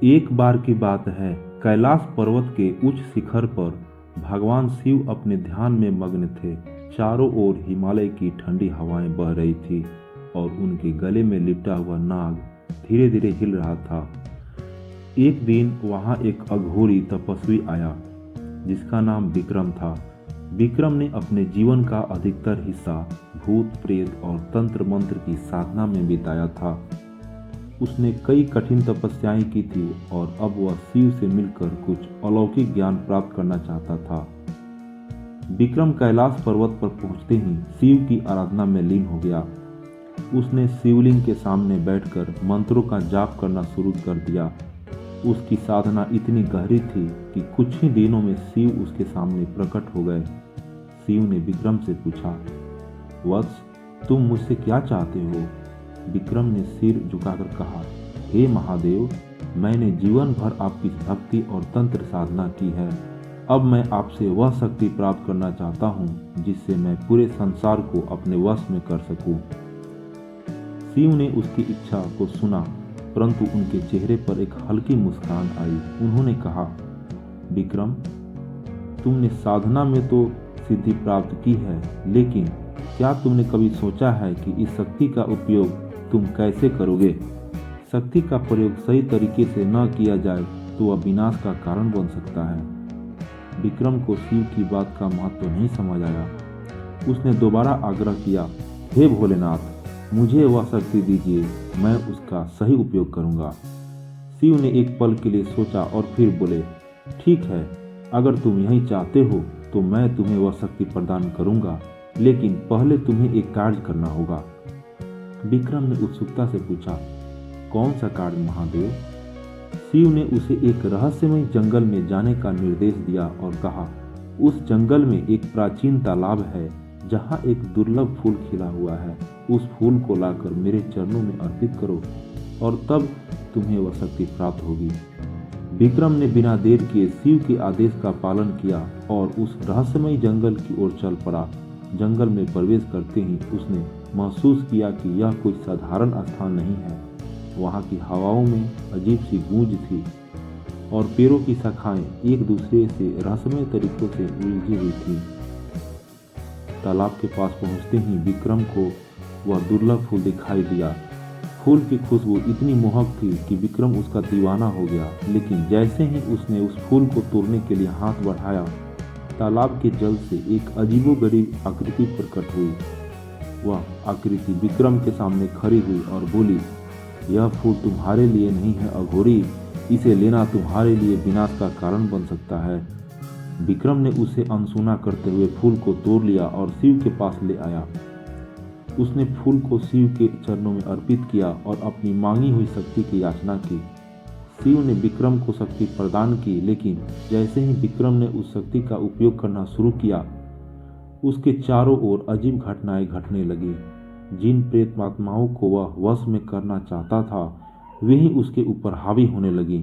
एक बार की बात है, कैलाश पर्वत के उच्च शिखर पर भगवान शिव अपने ध्यान में मग्न थे। चारों ओर हिमालय की ठंडी हवाएं बह रही थी और उनके गले में लिपटा हुआ नाग धीरे धीरे हिल रहा था। एक दिन वहां एक अघोरी तपस्वी आया जिसका नाम विक्रम था। विक्रम ने अपने जीवन का अधिकतर हिस्सा भूत प्रेत और तंत्र मंत्र की साधना में बिताया था। उसने कई कठिन तपस्याएं की थी और अब वह शिव से मिलकर कुछ अलौकिक ज्ञान प्राप्त करना चाहता था। विक्रम कैलाश पर्वत पर पहुंचते ही शिव की आराधना में लीन हो गया। उसने शिवलिंग के सामने बैठकर मंत्रों का जाप करना शुरू कर दिया। उसकी साधना इतनी गहरी थी कि कुछ ही दिनों में शिव उसके सामने प्रकट हो गए। शिव ने विक्रम से पूछा, वत्स, तुम मुझसे क्या चाहते हो? विक्रम ने सिर झुकाकर कहा, हे महादेव, मैंने जीवन भर आपकी भक्ति और तंत्र साधना की है। अब मैं आपसे वह शक्ति प्राप्त करना चाहता हूँ जिससे मैं पूरे संसार को अपने वश में कर सकूं। शिव ने उसकी इच्छा को सुना, परंतु उनके चेहरे पर एक हल्की मुस्कान आई। उन्होंने कहा, विक्रम, तुमने साधना में तो सिद्धि प्राप्त की है, लेकिन क्या तुमने कभी सोचा है कि इस शक्ति का उपयोग तुम कैसे करोगे? शक्ति का प्रयोग सही तरीके से न किया जाए तो वह विनाश का कारण बन सकता है। विक्रम को शिव की बात का महत्व नहीं समझ आया। उसने दोबारा आग्रह किया, हे भोलेनाथ, मुझे वह शक्ति दीजिए, मैं उसका सही उपयोग करूंगा। शिव ने एक पल के लिए सोचा और फिर बोले, ठीक है, अगर तुम यही चाहते हो तो मैं तुम्हें वह शक्ति प्रदान करूंगा, लेकिन पहले तुम्हें एक कार्य करना होगा। विक्रम ने उत्सुकता से पूछा, कौन सा कार्य महादेव? शिव ने उसे एक रहस्यमय जंगल में जाने का निर्देश दिया और कहा, उस जंगल में एक प्राचीन तालाब है जहां एक दुर्लभ फूल खिला हुआ है। उस फूल को लाकर मेरे चरणों में अर्पित करो और तब तुम्हें वह शक्ति प्राप्त होगी। विक्रम ने बिना देर किए शिव के आदेश का पालन किया और उस रहस्यमय जंगल की ओर चल पड़ा। जंगल में प्रवेश करते ही उसने महसूस किया कि यह कोई साधारण स्थान नहीं है। वहाँ की हवाओं में अजीब सी गूंज थी और पेड़ों की शाखाएं एक दूसरे से रहस्यमय तरीकों से उलझी हुई थी। तालाब के पास पहुँचते ही विक्रम को वह दुर्लभ फूल दिखाई दिया। फूल की खुशबू इतनी मोहक थी कि विक्रम उसका दीवाना हो गया, लेकिन जैसे ही उसने उस फूल को तोड़ने के लिए हाथ बढ़ाया, तालाब के जल से एक अजीबोगरीब आकृति प्रकट हुई। वह आकृति विक्रम के सामने खड़ी हुई और बोली, यह फूल तुम्हारे लिए नहीं है अघोरी, इसे लेना तुम्हारे लिए विनाश का कारण बन सकता है। विक्रम ने उसे अनसुना करते हुए फूल को तोड़ लिया और शिव के पास ले आया। उसने फूल को शिव के चरणों में अर्पित किया और अपनी मांगी हुई शक्ति की याचना की। शिव ने विक्रम को शक्ति प्रदान की, लेकिन जैसे ही विक्रम ने उस शक्ति का उपयोग करना शुरू किया, उसके चारों ओर अजीब घटनाएं घटने लगी। जिन प्रेतात्माओं को वह वश में करना चाहता था, वे ही उसके ऊपर हावी होने लगी।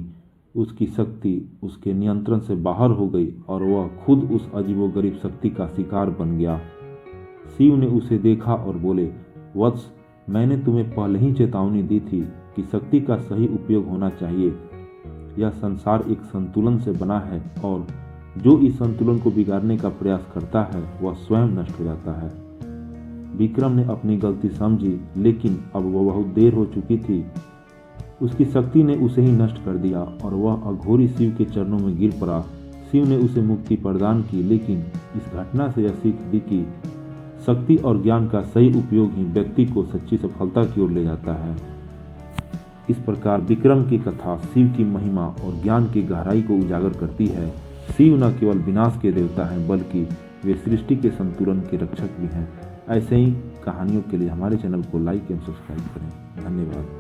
उसकी शक्ति उसके नियंत्रण से बाहर हो गई और वह खुद उस अजीबोगरीब शक्ति का शिकार बन गया। शिव ने उसे देखा और बोले, वत्स, मैंने तुम्हें पहले ही चेतावनी दी थी कि शक्ति का सही उपयोग होना चाहिए। यह संसार एक संतुलन से बना है और जो इस संतुलन को बिगाड़ने का प्रयास करता है वह स्वयं नष्ट हो जाता है। विक्रम ने अपनी गलती समझी, लेकिन अब वह बहुत देर हो चुकी थी। उसकी शक्ति ने उसे ही नष्ट कर दिया और वह अघोरी शिव के चरणों में गिर पड़ा। शिव ने उसे मुक्ति प्रदान की, लेकिन इस घटना से यह सीख दी कि शक्ति और ज्ञान का सही उपयोग ही व्यक्ति को सच्ची सफलता की ओर ले जाता है। इस प्रकार विक्रम की कथा शिव की महिमा और ज्ञान की गहराई को उजागर करती है। शिव न केवल विनाश के देवता हैं, बल्कि वे सृष्टि के संतुलन के रक्षक भी हैं। ऐसे ही कहानियों के लिए हमारे चैनल को लाइक एवं सब्सक्राइब करें। धन्यवाद।